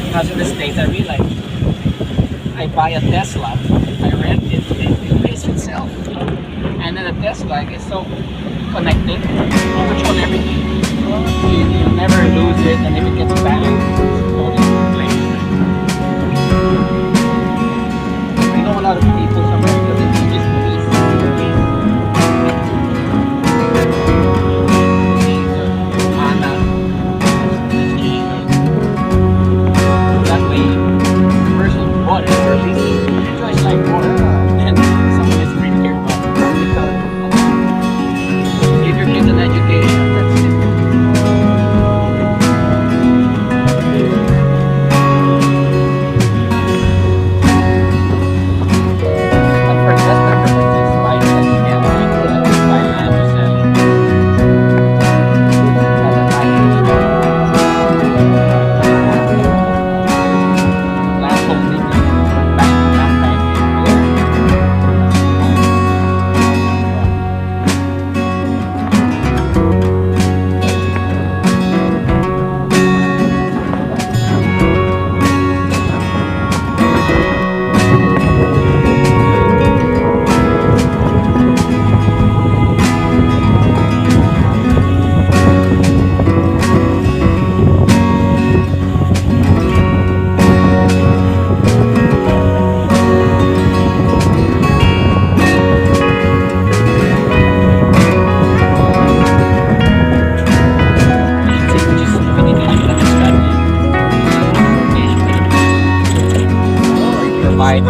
Because in the States, I realized I buy a Tesla, I rent it, it pays itself. And then the Tesla is so connected, you control everything. You never lose it, and if it gets bad, it's totally replaced. I know a lot of people sometimes because they just that way, the person who bought it or leasing enjoys life more than someone that's really care about it. Give your kids an education, that's it. But for investment purposes, buy land, yeah, buy land to sell it. That's a package. Land holding, land banking, which is pinipili lang yung strategy. Provide